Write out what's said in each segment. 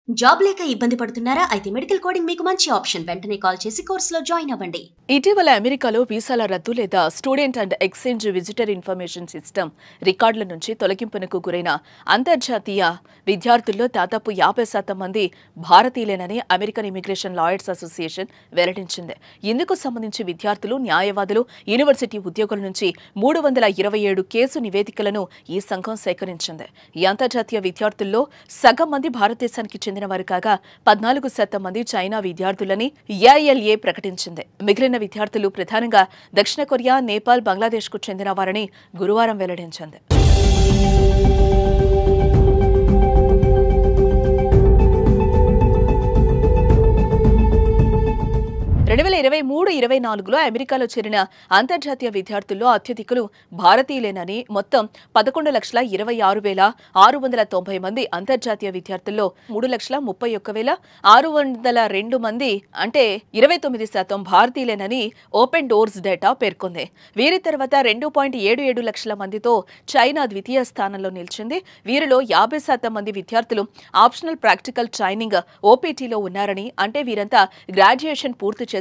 Job లేక ఇబ్బంది పడుతున్నారా? అయితే మెడికల్ కోడింగ్ మీకు మంచి ఆప్షన్. వెంటనే కాల్ చేసి కోర్సులో జాయిన్ అవ్వండి. ఇటీవల అమెరికాలో వీసాల రద్దు లేదా student and exchange visitor information system రికార్డుల నుంచి తొలగింపునకు గురైన అంతర్జాతీయ విద్యార్థుల్లో దాదాపు 50% మంది భారతీయులేనని అమెరికన్ ఇమిగ్రేషన్ లాయర్స్ అసోసియేషన్ వెల్లడించింది. ఇందుకు సంబంధించి విద్యార్థులు, న్యాయవాదులు, యూనివర్సిటీ ఉద్యోగుల నుంచి 327 కేసు నివేదికలను ఈ సంఘం సేకరించింది. ఈ అంతర్జాతీయ విద్యార్థుల్లో సగం మంది భారతదేశానికి చెందినవారు కాగా 14% మంది చైనా విద్యార్థులని ఏఐఎల్ఏ ప్రకటించింది. మిగిలిన విద్యార్థులు ప్రధానంగా దక్షిణ కొరియా, నేపాల్, బంగ్లాదేశ్కు చెందిన వారని గురువారం వెల్లడించింది. 2023-24లో అమెరికాలో చేరిన అంతర్జాతీయ విద్యార్థుల్లో అత్యధికులు భారతీయులేనని మొత్తం 11,26,690 మంది అంతర్జాతీయ విద్యార్థుల్లో 3,31,602 మంది అంటే 29% భారతీయులేనని ఓపెన్ డోర్స్ డేటా పేర్కొంది. వీరి తర్వాత 2.77 లక్షల మందితో చైనా ద్వితీయ స్థానంలో నిలిచింది. వీరిలో 50% మంది విద్యార్థులు ఆప్షనల్ ప్రాక్టికల్ ట్రైనింగ్ ఓపీటీలో ఉన్నారని, అంటే వీరంతా గ్రాడ్యుయేషన్ పూర్తి చేసి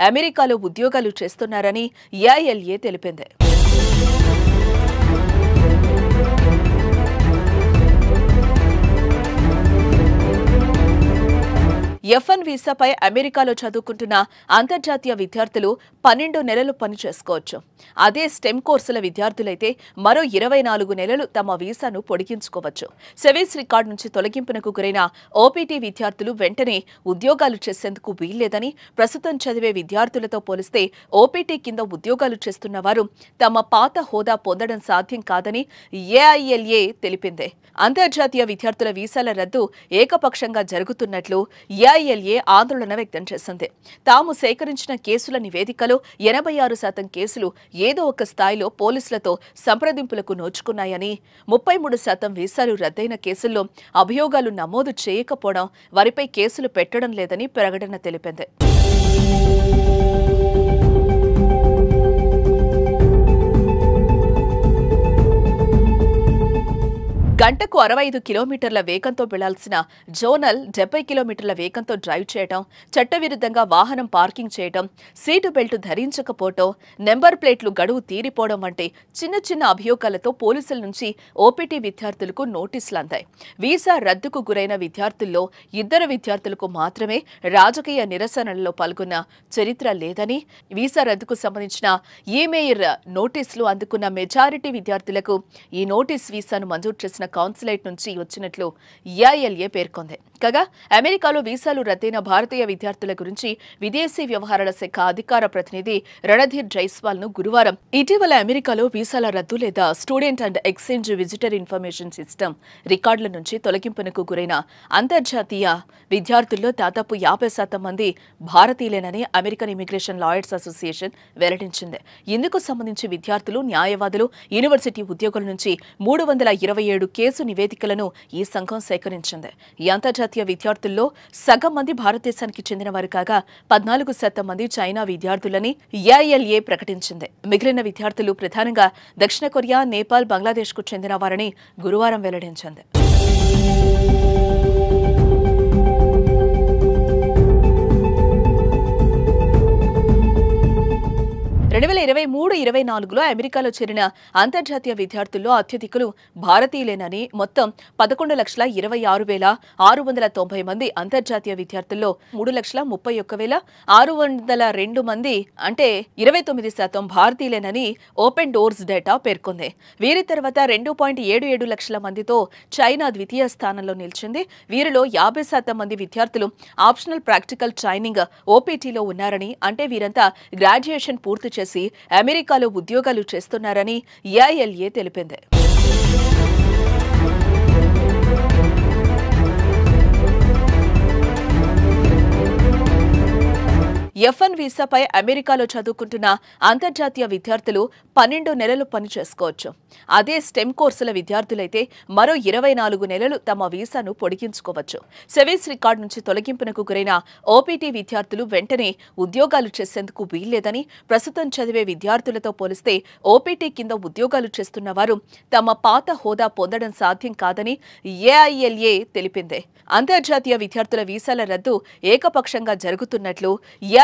అమెరికాలో ఉద్యోగాలు చేస్తున్నారని ఏఐఎల్ఏ తెలిపింది. F1 వీసాపై అమెరికాలో చదువుకుంటున్న అంతర్జాతీయ విద్యార్థులు 12 నెలలు పని చేసుకోవచ్చు. అదే స్టెమ్ కోర్సుల విద్యార్థులైతే మరో 24 నెలలు తమ వీసాను పొడిగించుకోవచ్చు. సెవీస్ రికార్డు నుంచి తొలగింపునకు గురైన ఓపీటీ విద్యార్థులు వెంటనే ఉద్యోగాలు చేసేందుకు వీల్లేదని, ప్రస్తుతం చదివే విద్యార్థులతో పోలిస్తే ఓపీటీ కింద ఉద్యోగాలు చేస్తున్న వారు తమ పాత హోదా పొందడం సాధ్యం కాదని ఏఐఎల్ఏ తెలిపింది. అంతర్జాతీయ విద్యార్థుల వీసాల రద్దు ఏకపక్షంగా జరుగుతున్నట్లు ఏఐఎల్ఏ ఆందోళన వ్యక్తం చేసింది. తాము సేకరించిన కేసుల నివేదికలో 86% కేసులు ఏదో ఒక స్థాయిలో పోలీసులతో సంప్రదింపులకు నోచుకున్నాయని, 33% వీసాలు రద్దయిన కేసుల్లో అభియోగాలు నమోదు చేయకపోవడం, వారిపై కేసులు పెట్టడం లేదని ప్రకటన తెలిపింది. గంటకు 65 కిలోమీటర్ల వేగంతో వెళ్లాల్సిన జోనల్ 70 కిలోమీటర్ల వేగంతో డ్రైవ్ చేయడం, చట్టవిరుద్ధంగా వాహనం పార్కింగ్ చేయడం, సీటు బెల్ట్ ధరించకపోవడం, నెంబర్ ప్లేట్లు గడువు తీరిపోవడం వంటి చిన్న చిన్న అభియోగాలతో పోలీసుల నుంచి ఓపీటీ విద్యార్థులకు నోటీసులు అందాయి. వీసా రద్దుకు గురైన విద్యార్థుల్లో 2 విద్యార్థులకు మాత్రమే రాజకీయ నిరసనలలో పాల్గొన్న చరిత్ర లేదని, వీసా రద్దుకు సంబంధించిన ఈమెయిల్ నోటీసులు అందుకున్న మెజారిటీ విద్యార్థులకు ఈ నోటీస్ వీసాను మంజూరు చేసిన కాన్సులేట్ నుంచి వచ్చినట్లు ఏఐఎల్ఏ పేర్కొంది. కాగా అమెరికాలో వీసాలు రద్దయిన భారతీయ విద్యార్థుల గురించి విదేశీ వ్యవహారాల శాఖ అధికార ప్రతినిధి రణధీర్ జైస్వాల్ ను గురువారం ఇటీవల అమెరికాలో వీసాల రద్దు లేదా student and exchange visitor information system రికార్డుల నుంచి తొలగింపునకు గురైన అంతర్జాతీయ విద్యార్థుల్లో దాదాపు 50% మంది భారతీయులేనని అమెరికన్ ఇమిగ్రేషన్ లాయర్స్ అసోసియేషన్ వెల్లడించింది. ఇందుకు సంబంధించి విద్యార్థులు, న్యాయవాదులు, యూనివర్సిటీ ఉద్యోగుల నుంచి 327 కేసు నివేదికలను ఈ సంఘం సేకరించింది. ఈ అంతర్జాతీయ విద్యార్థుల్లో సగం మంది భారతదేశానికి చెందినవారు కాగా 14% మంది చైనా విద్యార్థులని ఏఐఎల్ఏ ప్రకటించింది. మిగిలిన విద్యార్థులు ప్రధానంగా దక్షిణ కొరియా, నేపాల్, బంగ్లాదేశ్కు చెందిన వారని గురువారం వెల్లడించింది. 2023-24లో అమెరికాలో చేరిన అంతర్జాతీయ విద్యార్థుల్లో అత్యధికులు భారతీయులేనని మొత్తం 11,26,690 మంది అంతర్జాతీయ విద్యార్థుల్లో 3,31,602 మంది అంటే 29% భారతీయులేనని ఓపెన్ డోర్స్ డేటా పేర్కొంది. వీరి తర్వాత 2.77 లక్షల మందితో చైనా ద్వితీయ స్థానంలో నిలిచింది. వీరిలో 50% మంది విద్యార్థులు ఆప్షనల్ ప్రాక్టికల్ ట్రైనింగ్ ఓపీటీలో ఉన్నారని, అంటే వీరంతా గ్రాడ్యుయేషన్ పూర్తి చేసి అమెరికాలో ఉద్యోగాలు చేస్తున్నారని ఏఐఎల్ఏ తెలిపింది. F1 వీసాపై అమెరికాలో చదువుకుంటున్న అంతర్జాతీయ విద్యార్థులు 12 నెలలు పని చేసుకోవచ్చు. అదే స్టెమ్ కోర్సుల విద్యార్థులైతే మరో 24 నెలలు తమ వీసాను పొడిగించుకోవచ్చు. సెవీస్ రికార్డు నుంచి తొలగింపునకు గురైన ఓపీటీ విద్యార్థులు వెంటనే ఉద్యోగాలు చేసేందుకు వీల్లేదని, ప్రస్తుతం చదివే విద్యార్థులతో పోలిస్తే ఓపీటీ కింద ఉద్యోగాలు చేస్తున్న వారు తమ పాత హోదా పొందడం సాధ్యం కాదని ఏఐఎల్ఏ తెలిపింది. అంతర్జాతీయ విద్యార్థుల వీసాల రద్దు ఏకపక్షంగా జరుగుతున్నట్లు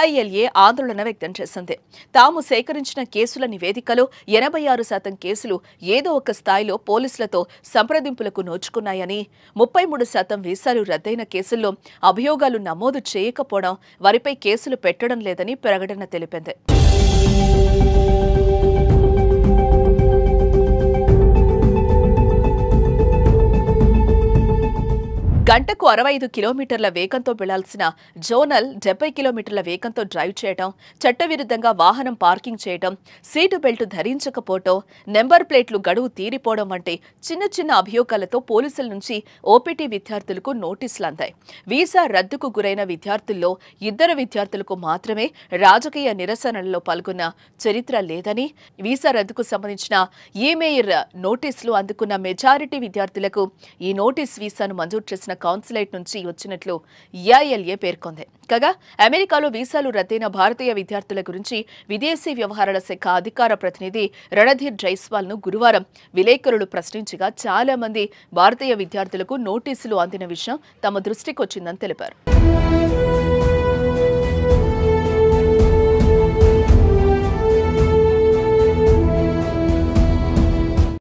ఏఐఎల్ఏ ఆందోళన వ్యక్తం చేసింది. తాము సేకరించిన కేసుల నివేదికలో 86% కేసులు ఏదో ఒక స్థాయిలో పోలీసులతో సంప్రదింపులకు నోచుకున్నాయని, 33% వీసాలు రద్దయిన కేసుల్లో అభియోగాలు నమోదు చేయకపోవడం, వారిపై కేసులు పెట్టడం లేదని ప్రకటన తెలిపింది. గంటకు 65 కిలోమీటర్ల వేగంతో వెళ్లాల్సిన జోనల్ 70 కిలోమీటర్ల వేగంతో డ్రైవ్ చేయడం, చట్టవిరుద్ధంగా వాహనం పార్కింగ్ చేయడం, సీటు బెల్ట్ ధరించకపోవడం, నెంబర్ ప్లేట్లు గడువు తీరిపోవడం వంటి చిన్న చిన్న అభియోగాలతో పోలీసుల నుంచి ఓపీటీ విద్యార్థులకు నోటీసులు అందాయి. వీసా రద్దుకు గురైన విద్యార్థుల్లో 2 విద్యార్థులకు మాత్రమే రాజకీయ నిరసనలలో పాల్గొన్న చరిత్ర లేదని, వీసా రద్దుకు సంబంధించిన ఈమెయిల్ నోటీసులు అందుకున్న మెజారిటీ విద్యార్థులకు ఈ నోటీస్ వీసాను మంజూరు చేసిన కాన్సులేట్ నుంచి వచ్చినట్లు ఏఐఎల్ఏ పేర్కొంది. కాగా అమెరికాలో వీసాలు రద్దయిన భారతీయ విద్యార్థుల గురించి విదేశీ వ్యవహారాల శాఖ అధికార ప్రతినిధి రణధీర్ జైస్వాల్ ను గురువారం విలేకరులు ప్రశ్నించగా చాలా మంది భారతీయ విద్యార్థులకు నోటీసులు అందిన విషయం తమ దృష్టికొచ్చిందని తెలిపారు.